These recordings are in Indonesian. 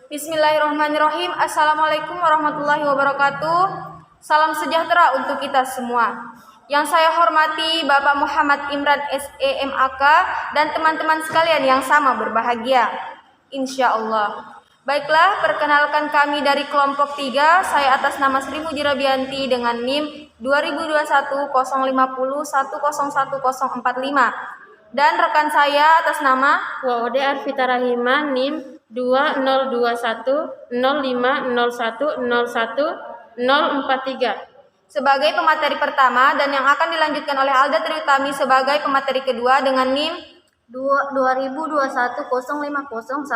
Bismillahirrahmanirrahim. Assalamualaikum warahmatullahi wabarakatuh. Salam sejahtera untuk kita semua. Yang saya hormati Bapak Muhammad Imran SEMAK dan teman-teman sekalian yang sama berbahagia, insya Allah. Baiklah, perkenalkan kami dari kelompok 3. Saya atas nama Sri Mujirabianti dengan NIM 2021 050 101045. Dan rekan saya atas nama Waude Arvita Rahima NIM 2021 0501 01 043 sebagai pemateri pertama dan yang akan dilanjutkan oleh Alda Triutami sebagai pemateri kedua dengan NIM 2021 050 101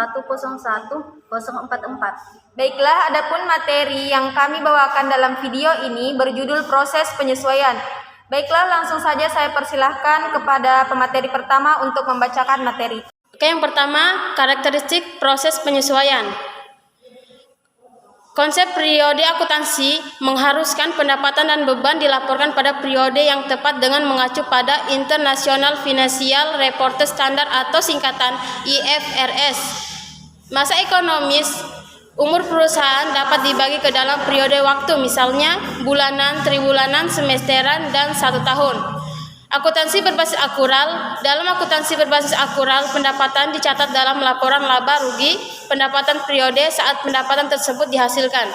044. Baiklah, adapun materi yang kami bawakan dalam video ini berjudul proses penyesuaian. Baiklah, langsung saja saya persilahkan kepada pemateri pertama untuk membacakan materi. Oke, yang pertama, karakteristik proses penyesuaian. Konsep periode akuntansi mengharuskan pendapatan dan beban dilaporkan pada periode yang tepat dengan mengacu pada International Financial Reporting Standard atau singkatan IFRS. Masa ekonomis umur perusahaan dapat dibagi ke dalam periode waktu, misalnya bulanan, tribulanan, semesteran, dan 1 tahun. Akuntansi berbasis akural. Dalam akuntansi berbasis akural, pendapatan dicatat dalam laporan laba rugi pendapatan periode saat pendapatan tersebut dihasilkan.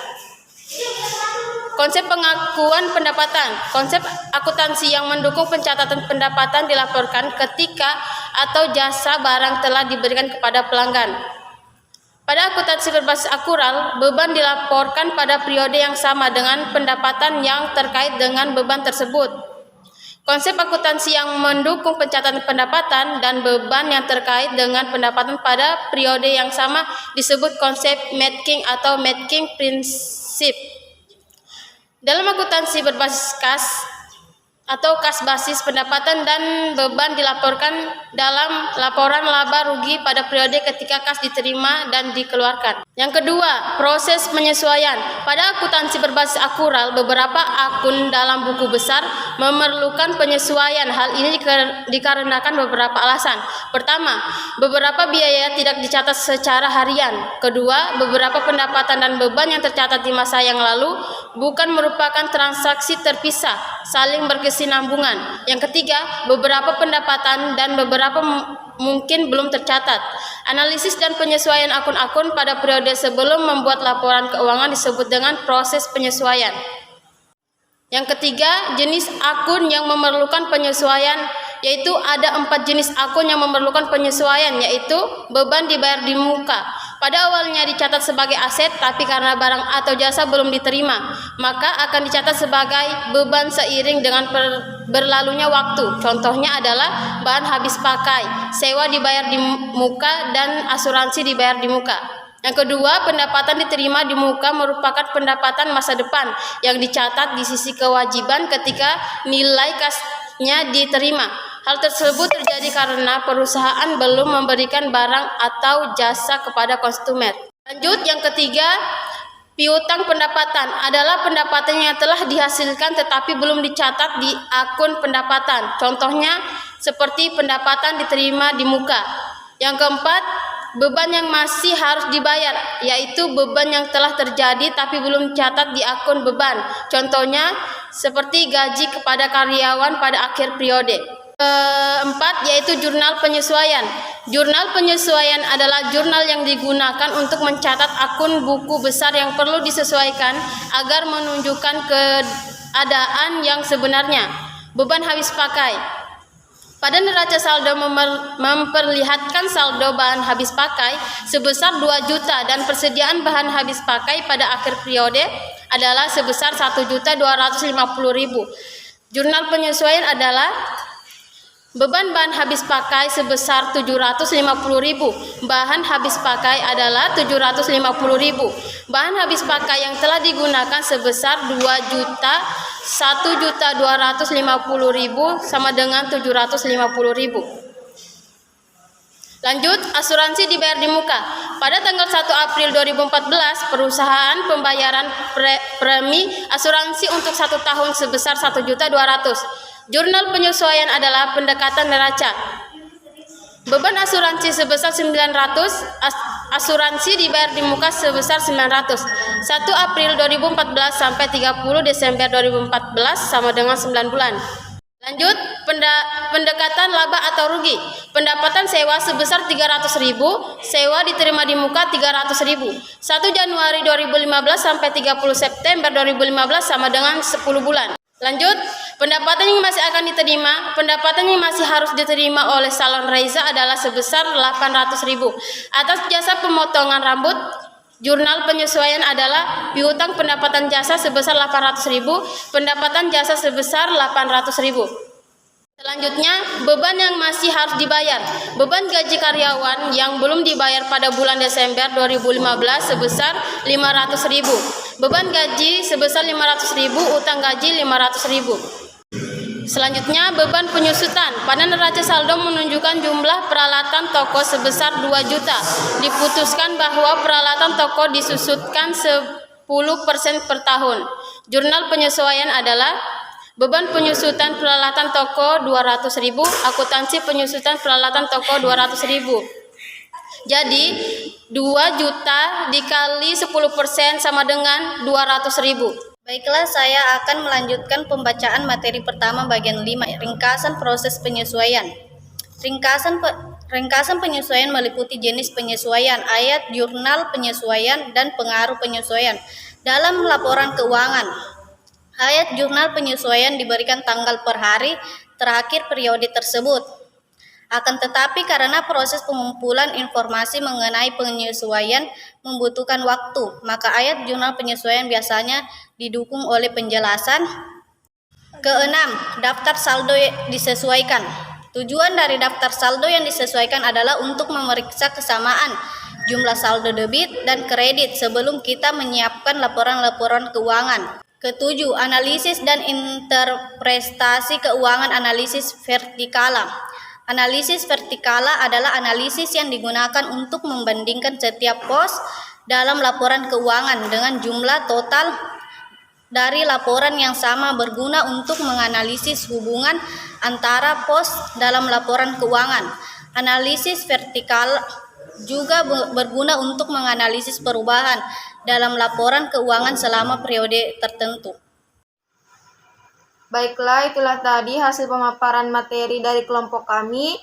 Konsep pengakuan pendapatan. Konsep akuntansi yang mendukung pencatatan pendapatan dilaporkan ketika atau jasa barang telah diberikan kepada pelanggan. Pada akuntansi berbasis akural, beban dilaporkan pada periode yang sama dengan pendapatan yang terkait dengan beban tersebut. Konsep akuntansi yang mendukung pencatatan pendapatan dan beban yang terkait dengan pendapatan pada periode yang sama disebut konsep matching atau matching principle. Dalam akuntansi berbasis kas atau kas basis, pendapatan dan beban dilaporkan dalam laporan laba rugi pada periode ketika kas diterima dan dikeluarkan. Yang kedua, proses penyesuaian. Pada akuntansi berbasis akural, beberapa akun dalam buku besar memerlukan penyesuaian. Hal ini dikarenakan beberapa alasan. Pertama, beberapa biaya tidak dicatat secara harian. Kedua, beberapa pendapatan dan beban yang tercatat di masa yang lalu bukan merupakan transaksi terpisah, saling berkesinambungan. Yang ketiga, beberapa pendapatan dan beberapa mungkin belum tercatat. Analisis dan penyesuaian akun-akun pada periode sebelum membuat laporan keuangan disebut dengan proses penyesuaian. Yang ketiga, jenis akun yang memerlukan penyesuaian, yaitu ada 4 jenis akun yang memerlukan penyesuaian, yaitu beban dibayar di muka. Pada awalnya dicatat sebagai aset, tapi karena barang atau jasa belum diterima, maka akan dicatat sebagai beban seiring dengan berlalunya waktu. Contohnya adalah bahan habis pakai, sewa dibayar di muka, dan asuransi dibayar di muka. Yang kedua, pendapatan diterima di muka merupakan pendapatan masa depan yang dicatat di sisi kewajiban ketika nilai kasnya diterima. Hal tersebut terjadi karena perusahaan belum memberikan barang atau jasa kepada konsumen. Lanjut, yang ketiga, piutang pendapatan adalah pendapatan yang telah dihasilkan tetapi belum dicatat di akun pendapatan. Contohnya seperti pendapatan diterima di muka. Yang keempat, beban yang masih harus dibayar, yaitu beban yang telah terjadi tapi belum dicatat di akun beban. Contohnya seperti gaji kepada karyawan pada akhir periode. Keempat, yaitu jurnal penyesuaian. Jurnal penyesuaian adalah jurnal yang digunakan untuk mencatat akun buku besar yang perlu disesuaikan agar menunjukkan keadaan yang sebenarnya. Beban habis pakai. Pada neraca saldo memperlihatkan saldo bahan habis pakai sebesar 2 juta dan persediaan bahan habis pakai pada akhir periode adalah sebesar 1.250.000. Jurnal penyesuaian adalah beban bahan habis pakai sebesar 750.000. Bahan habis pakai adalah 750.000. Bahan habis pakai yang telah digunakan sebesar 2 juta 1.250.000 sama dengan 750.000. Lanjut, asuransi dibayar di muka. Pada tanggal 1 April 2014, perusahaan pembayaran premi asuransi untuk 1 tahun sebesar 1.200.000. Jurnal penyesuaian adalah pendekatan neraca. Beban asuransi sebesar 900 asuransi dibayar di muka sebesar 900. 1 April 2014 sampai 30 Desember 2014 sama dengan 9 bulan. Lanjut, pendekatan laba atau rugi. Pendapatan sewa sebesar 300.000, sewa diterima di muka 300.000. 1 Januari 2015 sampai 30 September 2015 sama dengan 10 bulan. Lanjut, pendapatan yang masih akan diterima, pendapatan yang masih harus diterima oleh salon Reza adalah sebesar 800.000. Atas jasa pemotongan rambut, jurnal penyesuaian adalah piutang pendapatan jasa sebesar 800.000, pendapatan jasa sebesar 800.000. Selanjutnya, beban yang masih harus dibayar. Beban gaji karyawan yang belum dibayar pada bulan Desember 2015 sebesar 500.000. Beban gaji sebesar 500.000, utang gaji 500.000. Selanjutnya, beban penyusutan. Pada neraca saldo menunjukkan jumlah peralatan toko sebesar 2 juta. Diputuskan bahwa peralatan toko disusutkan 10% per tahun. Jurnal penyesuaian adalah beban penyusutan peralatan toko 200.000, akuntansi penyusutan peralatan toko 200.000. Jadi 2 juta dikali 10% sama dengan 200.000. Baiklah, saya akan melanjutkan pembacaan materi pertama bagian 5, ringkasan proses penyesuaian. Ringkasan penyesuaian meliputi jenis penyesuaian, ayat jurnal penyesuaian, dan pengaruh penyesuaian dalam laporan keuangan. Ayat jurnal penyesuaian diberikan tanggal per hari terakhir periode tersebut. Akan tetapi karena proses pengumpulan informasi mengenai penyesuaian membutuhkan waktu, maka ayat jurnal penyesuaian biasanya didukung oleh penjelasan. Keenam, daftar saldo disesuaikan. Tujuan dari daftar saldo yang disesuaikan adalah untuk memeriksa kesamaan jumlah saldo debit dan kredit sebelum kita menyiapkan laporan-laporan keuangan. Ketujuh, analisis dan interpretasi keuangan analisis vertikala. Analisis vertikala adalah analisis yang digunakan untuk membandingkan setiap pos dalam laporan keuangan dengan jumlah total dari laporan yang sama, berguna untuk menganalisis hubungan antara pos dalam laporan keuangan. Analisis vertikal juga berguna untuk menganalisis perubahan dalam laporan keuangan selama periode tertentu. Baiklah, itulah tadi hasil pemaparan materi dari kelompok kami.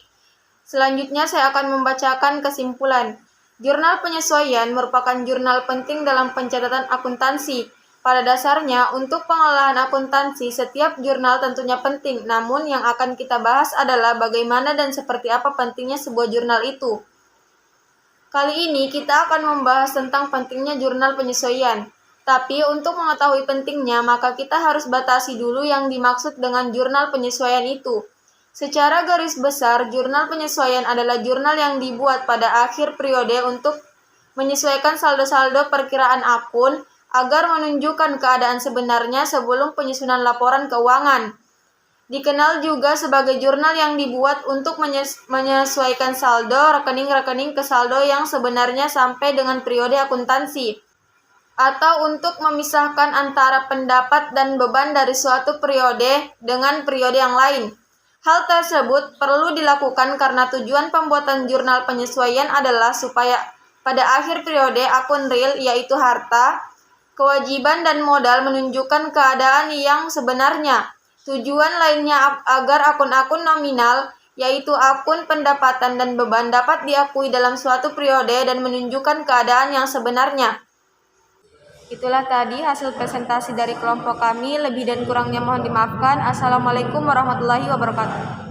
Selanjutnya saya akan membacakan kesimpulan. Jurnal penyesuaian merupakan jurnal penting dalam pencatatan akuntansi. Pada dasarnya, untuk pengelolaan akuntansi, setiap jurnal tentunya penting. Namun yang akan kita bahas adalah bagaimana dan seperti apa pentingnya sebuah jurnal itu. Kali ini kita akan membahas tentang pentingnya jurnal penyesuaian. Tapi untuk mengetahui pentingnya, maka kita harus batasi dulu yang dimaksud dengan jurnal penyesuaian itu. Secara garis besar, jurnal penyesuaian adalah jurnal yang dibuat pada akhir periode untuk menyesuaikan saldo-saldo perkiraan akun agar menunjukkan keadaan sebenarnya sebelum penyusunan laporan keuangan. Dikenal juga sebagai jurnal yang dibuat untuk menyesuaikan saldo rekening-rekening ke saldo yang sebenarnya sampai dengan periode akuntansi, atau untuk memisahkan antara pendapat dan beban dari suatu periode dengan periode yang lain. Hal tersebut perlu dilakukan karena tujuan pembuatan jurnal penyesuaian adalah supaya pada akhir periode akun real, yaitu harta, kewajiban dan modal menunjukkan keadaan yang sebenarnya. Tujuan lainnya agar akun-akun nominal, yaitu akun pendapatan dan beban, dapat diakui dalam suatu periode dan menunjukkan keadaan yang sebenarnya. Itulah tadi hasil presentasi dari kelompok kami. Lebih dan kurangnya mohon dimaafkan. Assalamualaikum warahmatullahi wabarakatuh.